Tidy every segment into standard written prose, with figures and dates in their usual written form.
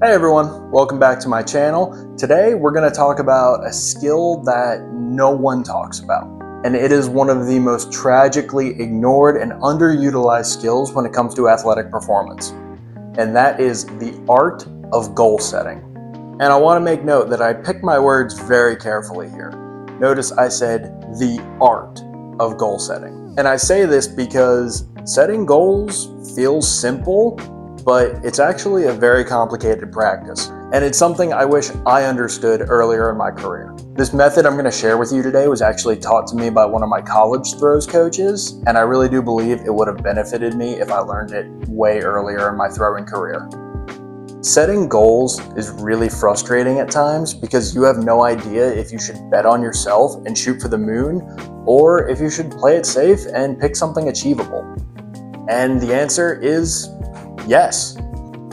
Hey everyone, welcome back to my channel. Today we're going to talk about a skill that no one talks about. And it is one of the most tragically ignored and underutilized skills when it comes to athletic performance. And that is the art of goal setting. And I want to make note that I picked my words very carefully here. Notice I said the art of goal setting. And I say this because setting goals feels simple, but it's actually a very complicated practice. And it's something I wish I understood earlier in my career. This method I'm going to share with you today was actually taught to me by one of my college throws coaches, and I really do believe it would have benefited me if I learned it way earlier in my throwing career. Setting goals is really frustrating at times because you have no idea if you should bet on yourself and shoot for the moon, or if you should play it safe and pick something achievable. And the answer is yes,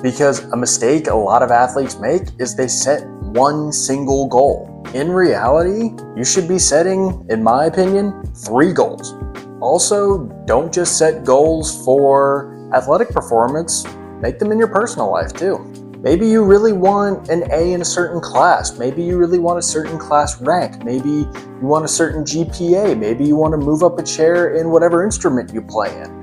because a mistake a lot of athletes make is they set one single goal. In reality, you should be setting, in my opinion, 3 goals. Also, don't just set goals for athletic performance, make them in your personal life too. Maybe you really want an A in a certain class. Maybe you really want a certain class rank. Maybe you want a certain GPA. Maybe you want to move up a chair in whatever instrument you play in.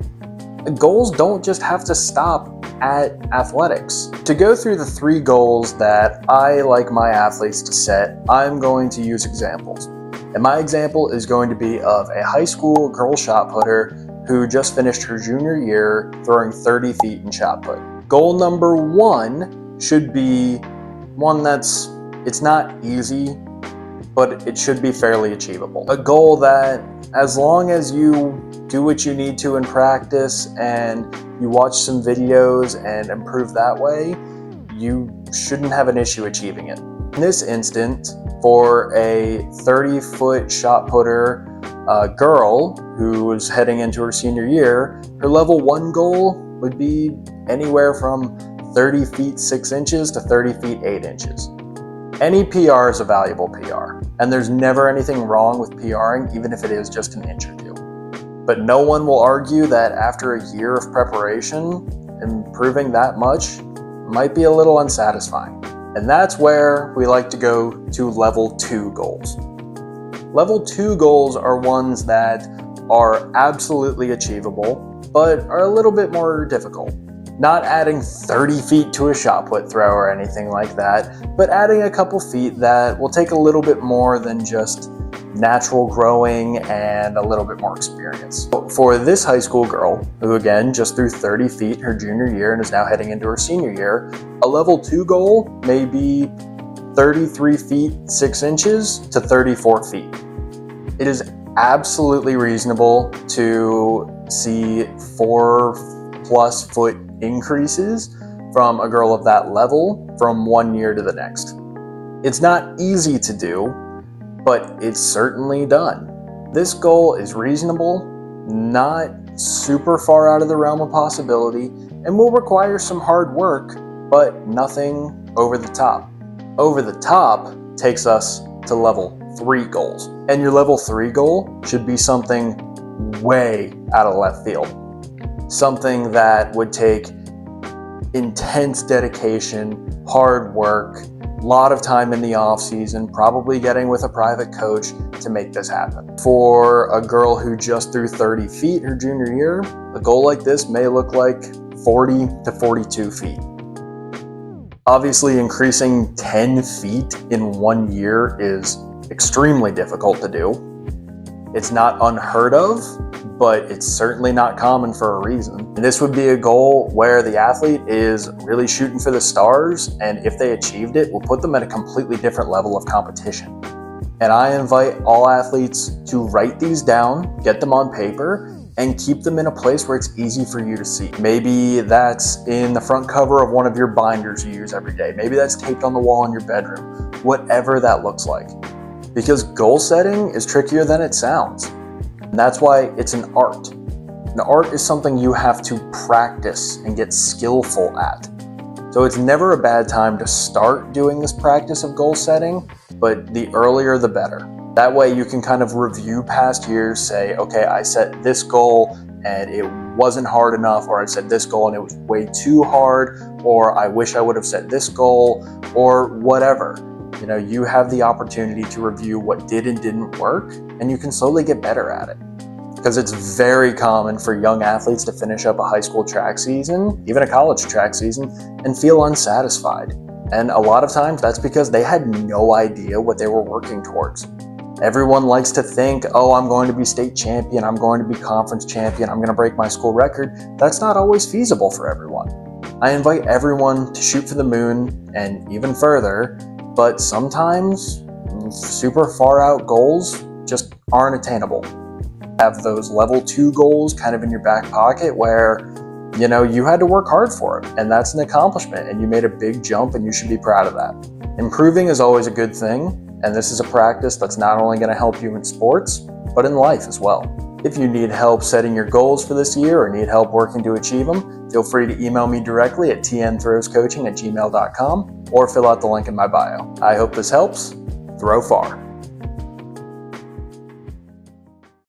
Goals don't just have to stop at athletics. To go through the 3 goals that I like my athletes to set, I'm going to use examples. And my example is going to be of a high school girl shot putter who just finished her junior year throwing 30 feet in shot put. Goal number 1 should be one it's not easy, but it should be fairly achievable. A goal that, as long as you do what you need to in practice and you watch some videos and improve that way, you shouldn't have an issue achieving it. In this instance, for a 30-foot shot putter girl who was heading into her senior year, her level 1 goal would be anywhere from 30 feet 6 inches to 30 feet 8 inches. Any PR is a valuable PR, and there's never anything wrong with PRing, even if it is just an inch or 2. But no one will argue that after a year of preparation, improving that much might be a little unsatisfying. And that's where we like to go to level 2 goals. Level 2 goals are ones that are absolutely achievable, but are a little bit more difficult. Not adding 30 feet to a shot put throw or anything like that, but adding a couple feet that will take a little bit more than just natural growing and a little bit more experience. For this high school girl, who again just threw 30 feet her junior year and is now heading into her senior year, a level 2 goal may be 33 feet 6 inches to 34 feet. It is absolutely reasonable to see 4+ foot increases from a girl of that level from one year to the next. It's not easy to do, but it's certainly done. This goal is reasonable, not super far out of the realm of possibility, and will require some hard work, but nothing over the top. Over the top takes us to level 3 goals. And your level 3 goal should be something way out of left field. Something that would take intense dedication, hard work, a lot of time in the off season, probably getting with a private coach to make this happen. For a girl who just threw 30 feet her junior year, a goal like this may look like 40 to 42 feet. Obviously, increasing 10 feet in 1 year is extremely difficult to do. It's not unheard of, but it's certainly not common for a reason. And this would be a goal where the athlete is really shooting for the stars, and if they achieved it, will put them at a completely different level of competition. And I invite all athletes to write these down, get them on paper, and keep them in a place where it's easy for you to see. Maybe that's in the front cover of one of your binders you use every day. Maybe that's taped on the wall in your bedroom, whatever that looks like. Because goal setting is trickier than it sounds. And that's why it's an art. An art is something you have to practice and get skillful at. So it's never a bad time to start doing this practice of goal setting, but the earlier the better. That way you can kind of review past years, say, okay, I set this goal and it wasn't hard enough, or I set this goal and it was way too hard. or I wish I would have set this goal, or whatever. You know, you have the opportunity to review what did and didn't work, and you can slowly get better at it. Because it's very common for young athletes to finish up a high school track season, even a college track season, and feel unsatisfied. And a lot of times that's because they had no idea what they were working towards. Everyone likes to think, oh, I'm going to be state champion, I'm going to be conference champion, I'm going to break my school record. That's not always feasible for everyone. I invite everyone to shoot for the moon and even further, but sometimes super far out goals just aren't attainable. Have those level 2 goals kind of in your back pocket where, you know, you had to work hard for it, and that's an accomplishment, and you made a big jump, and you should be proud of that. Improving is always a good thing, and this is a practice that's not only going to help you in sports, but in life as well. If you need help setting your goals for this year or need help working to achieve them, feel free to email me directly at tnthrowscoaching@gmail.com or fill out the link in my bio. I hope this helps. Throw far.